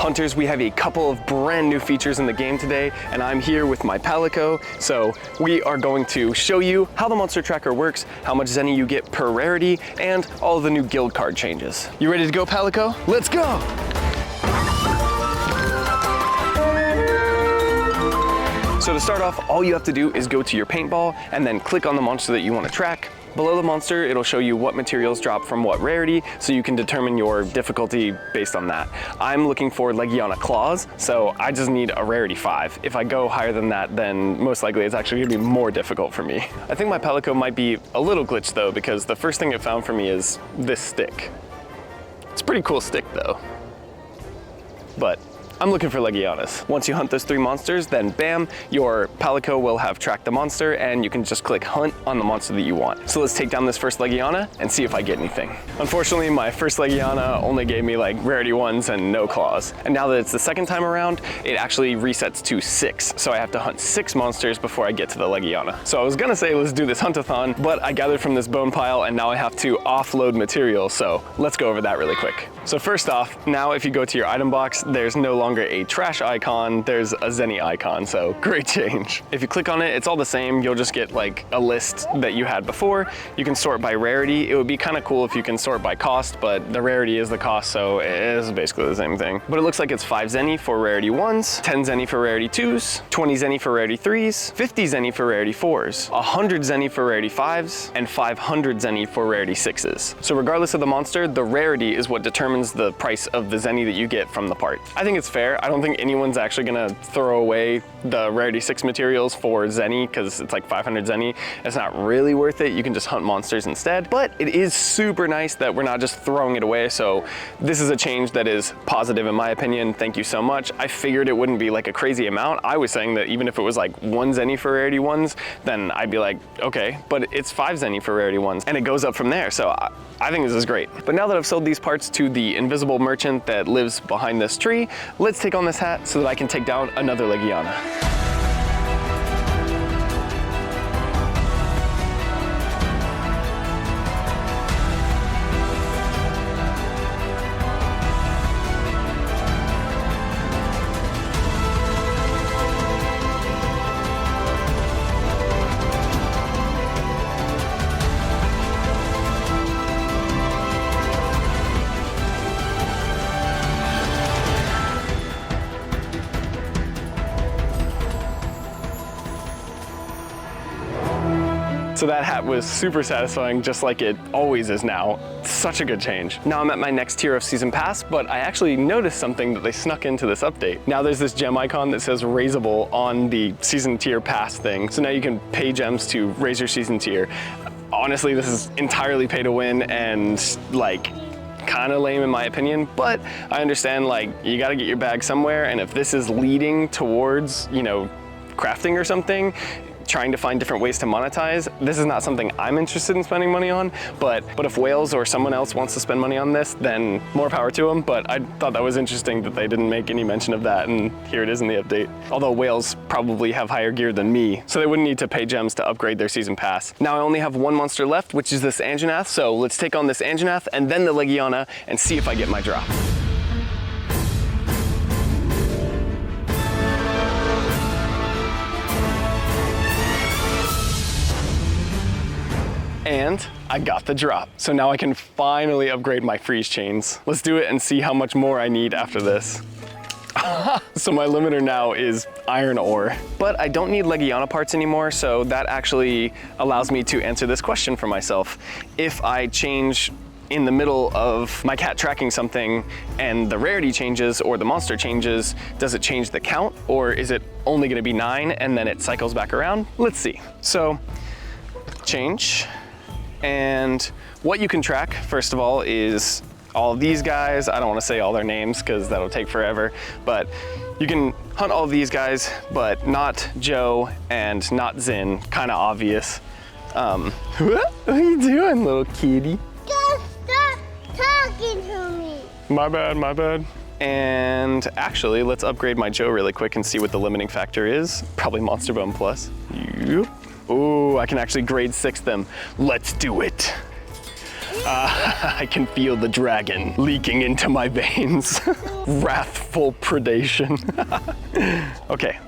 Hunters, we have a couple of brand new features in the game today, and I'm here with my Palico. So we are going to show you how the monster tracker works, how much Zenny you get per rarity, and all of the new guild card changes. You ready to go, Palico? Let's go! So to start off, all you have to do is go to your paintball and then click on the monster that you want to track. Below the monster, it'll show you what materials drop from what rarity, so you can determine your difficulty based on that. I'm looking for Legiana Claws, so I just need a rarity 5. If I go higher than that, then most likely it's actually gonna be more difficult for me. I think my Palico might be a little glitched though, because the first thing it found for me is this stick. It's a pretty cool stick though, but I'm looking for Legianas. Once you hunt those 3 monsters, then bam, your Palico will have tracked the monster and you can just click hunt on the monster that you want. So let's take down this first Legiana and see if I get anything. Unfortunately, my first Legiana only gave me like rarity 1s and no claws. And now that it's the second time around, it actually resets to 6. So I have to hunt 6 monsters before I get to the Legiana. So I was gonna say let's do this hunt-a-thon, but I gathered from this bone pile and now I have to offload material. So let's go over that really quick. So first off, now if you go to your item box, there's no longer a trash icon, there's a Zenny icon, so great change. If you click on it, it's all the same. You'll just get like a list that you had before. You can sort by rarity. It would be kind of cool if you can sort by cost, but the rarity is the cost, so it is basically the same thing. But it looks like it's 5 Zenny for rarity 1s, 10 Zenny for rarity 2s, 20 Zenny for rarity 3s, 50 Zenny for rarity 4s, 100 Zenny for rarity 5s, and 500 Zenny for rarity 6s. So regardless of the monster, the rarity is what determines the price of the Zenny that you get from the part. I think it's fair. I don't think anyone's actually gonna throw away the rarity 6 materials for Zenny because it's like 500 Zenny. It's not really worth it. You can just hunt monsters instead, but it is super nice that we're not just throwing it away. So this is a change that is positive in my opinion. Thank you so much. I figured it wouldn't be like a crazy amount. I was saying that even if it was like 1 Zenny for rarity 1s, then I'd be like, okay, but it's 5 Zenny for rarity 1s and it goes up from there. So I think this is great. But now that I've sold these parts to the invisible merchant that lives behind this tree, let's take on this hat so that I can take down another Legiana. So that hat was super satisfying, just like it always is now. Such a good change. Now I'm at my next tier of season pass, but I actually noticed something that they snuck into this update. Now there's this gem icon that says raisable on the season tier pass thing. So now you can pay gems to raise your season tier. Honestly, this is entirely pay to win and like kind of lame in my opinion, but I understand like you gotta get your bag somewhere, and if this is leading towards, you know, crafting or something, trying to find different ways to monetize, this is not something I'm interested in spending money on, but if Wales or someone else wants to spend money on this, then more power to them. But I thought that was interesting that they didn't make any mention of that, and here it is in the update. Although Wales probably have higher gear than me, so they wouldn't need to pay gems to upgrade their season pass. Now I only have 1 monster left, which is this Anjanath, so let's take on this Anjanath and then the Legiana and see if I get my drop. And I got the drop. So now I can finally upgrade my freeze chains. Let's do it and see how much more I need after this. So my limiter now is iron ore. But I don't need Legiana parts anymore, so that actually allows me to answer this question for myself. If I change in the middle of my cat tracking something and the rarity changes or the monster changes, does it change the count, or is it only gonna be 9 and then it cycles back around? Let's see. So change. And what you can track, first of all, is all of these guys. I don't want to say all their names because that'll take forever, but you can hunt all of these guys, but not Joe and not Zin. Kind of obvious. What are you doing, little kitty? Just stop talking to me. My bad, my bad. And actually, let's upgrade my Joe really quick and see what the limiting factor is. Probably Monster Bone Plus. Yep. Ooh, I can actually grade 6 them. Let's do it. I can feel the dragon leaking into my veins. Wrathful predation. Okay,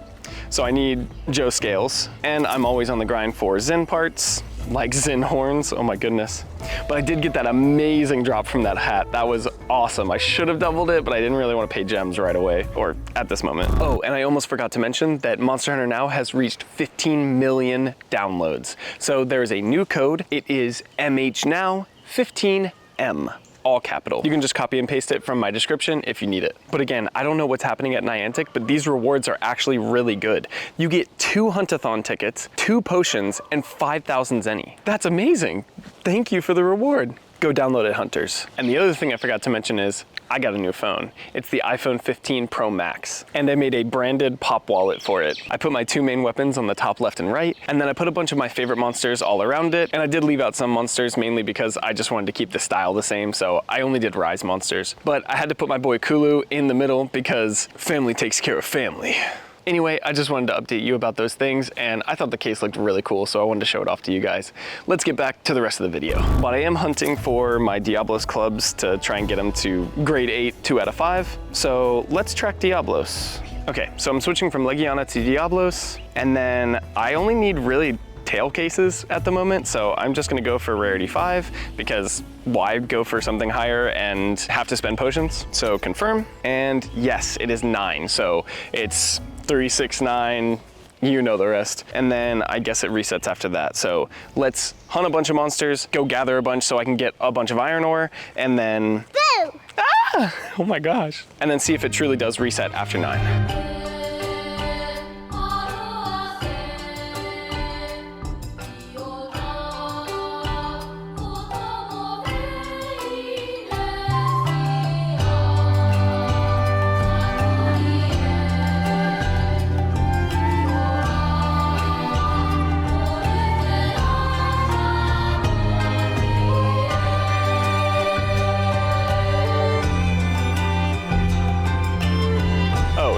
so I need Joe scales, and I'm always on the grind for Zin parts, like Zin horns, oh my goodness. But I did get that amazing drop from that hat. That was awesome. I should have doubled it, but I didn't really want to pay gems right away, or at this moment. Oh, and I almost forgot to mention that Monster Hunter now has reached 15 million downloads. So there's a new code. It is MHNow15M. All capital. You can just copy and paste it from my description if you need it. But again, I don't know what's happening at Niantic, but these rewards are actually really good. You get 2 Hunt-a-thon tickets, 2 potions, and 5,000 Zenny. That's amazing. Thank you for the reward. Go download it, hunters. And the other thing I forgot to mention is I got a new phone. It's the iPhone 15 Pro Max, and I made a branded pop wallet for it. I put my 2 main weapons on the top left and right, and then I put a bunch of my favorite monsters all around it, and I did leave out some monsters mainly because I just wanted to keep the style the same, so I only did Rise monsters. But I had to put my boy Kulu in the middle because family takes care of family. Anyway, I just wanted to update you about those things, and I thought the case looked really cool, so I wanted to show it off to you guys. Let's get back to the rest of the video. But I am hunting for my Diablos clubs to try and get them to grade 8, 2 out of 5. So let's track Diablos. Okay, so I'm switching from Legiana to Diablos, and then I only need really tail cases at the moment, so I'm just gonna go for rarity 5 because why go for something higher and have to spend potions? So confirm, and yes, it is 9, so it's 3, 6, 9, you know the rest. And then I guess it resets after that. So let's hunt a bunch of monsters, go gather a bunch so I can get a bunch of iron ore, and then... Boo! Ah! Oh my gosh. And then see if it truly does reset after 9.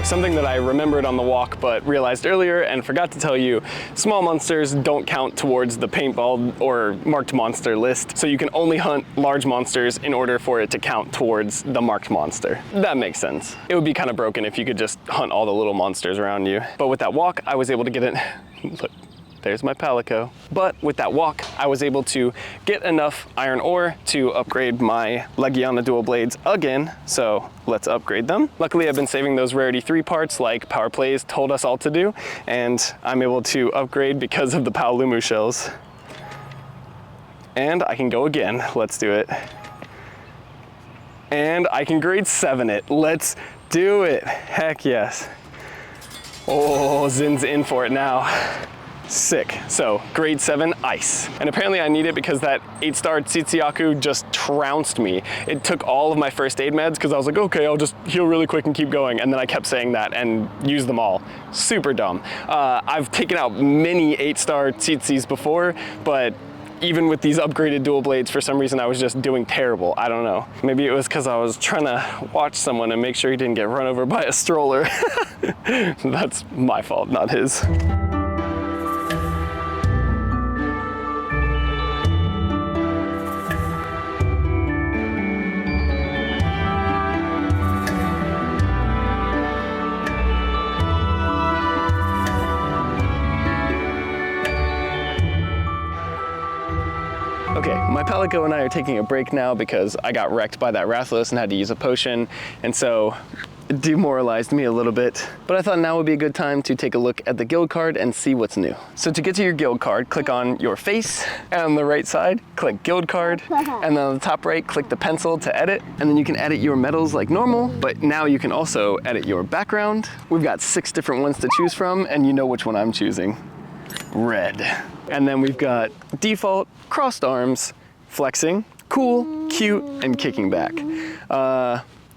Something that I remembered on the walk but realized earlier and forgot to tell you, small monsters don't count towards the paintball or marked monster list, so you can only hunt large monsters in order for it to count towards the marked monster. That makes sense. It would be kind of broken if you could just hunt all the little monsters around you. But with that walk, I was able to get it. Look. There's my Palico. But with that walk, I was able to get enough iron ore to upgrade my Legiana dual blades again, so let's upgrade them. Luckily, I've been saving those rarity 3 parts like Power Plays told us all to do, and I'm able to upgrade because of the Paolumu shells. And I can go again. Let's do it. And I can grade 7 it. Let's do it. Heck yes. Oh, Zin's in for it now. Sick. So grade 7 ice. And apparently I need it because that 8-star Tsitsiaku just trounced me. It took all of my first aid meds because I was like, okay, I'll just heal really quick and keep going. And then I kept saying that and used them all. Super dumb. I've taken out many 8-star Tsitsis before, but even with these upgraded dual blades, for some reason I was just doing terrible. I don't know. Maybe it was because I was trying to watch someone and make sure he didn't get run over by a stroller. That's my fault, not his. Okay, my Palico and I are taking a break now because I got wrecked by that Rathalos and had to use a potion, and so it demoralized me a little bit. But I thought now would be a good time to take a look at the guild card and see what's new. So to get to your guild card, click on your face, and on the right side, click guild card, and then on the top right, click the pencil to edit, and then you can edit your medals like normal, but now you can also edit your background. We've got 6 different ones to choose from, and you know which one I'm choosing. Red. And then we've got default, crossed arms, flexing, cool, cute, and kicking back.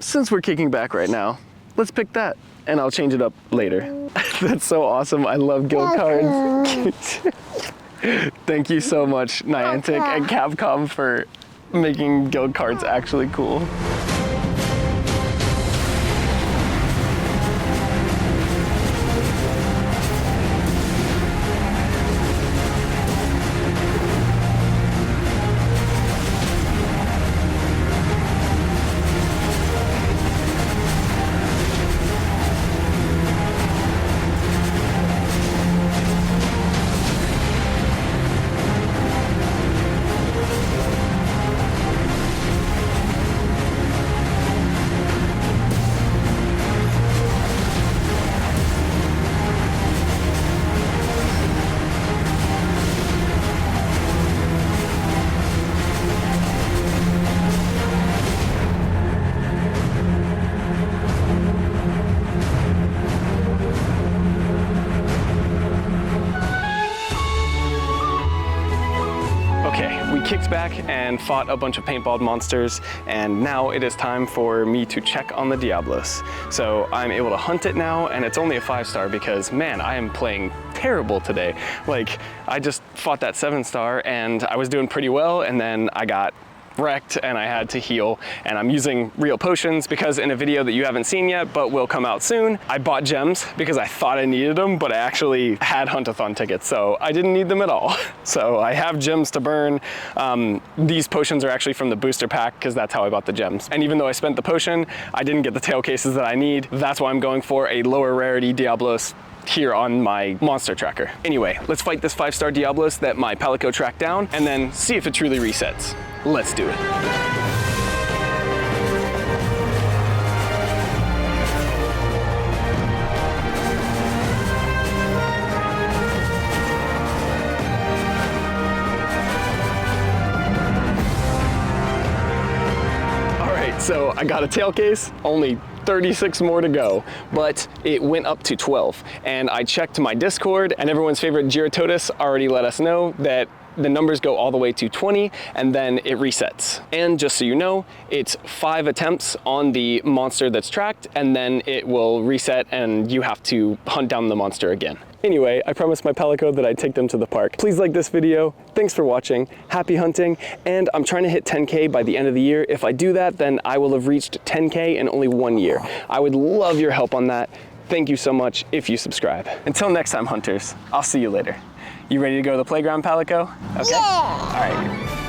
Since we're kicking back right now, let's pick that, and I'll change it up later. That's so awesome. I love guild cards. Thank you so much, Niantic and Capcom, for making guild cards actually cool. kicked back and fought a bunch of paintball monsters, and now it is time for me to check on the Diablos. So I'm able to hunt it now, and it's only a 5-star because, man, I am playing terrible today. Like, I just fought that 7-star and I was doing pretty well, and then I got wrecked and I had to heal, and I'm using real potions because in a video that you haven't seen yet but will come out soon, I bought gems because I thought I needed them, but I actually had hunt-a-thon tickets, so I didn't need them at all. So I have gems to burn. These potions are actually from the booster pack because that's how I bought the gems. And even though I spent the potion, I didn't get the tail cases that I need. That's why I'm going for a lower rarity Diablos here on my monster tracker. Anyway, let's fight this 5-star Diablos that my Palico tracked down and then see if it truly resets. Let's do it. All right, so I got a tail case, only 36 more to go, but it went up to 12. And I checked my Discord, and everyone's favorite Giratotus already let us know that the numbers go all the way to 20 and then it resets. And just so you know, it's 5 attempts on the monster that's tracked, and then it will reset and you have to hunt down the monster again. Anyway, I promised my Palico that I'd take them to the park. Please like this video. Thanks for watching. Happy hunting. And I'm trying to hit 10K by the end of the year. If I do that, then I will have reached 10K in only 1 year. I would love your help on that. Thank you so much if you subscribe. Until next time, hunters, I'll see you later. You ready to go to the playground, Palico? Okay. Yeah. All right.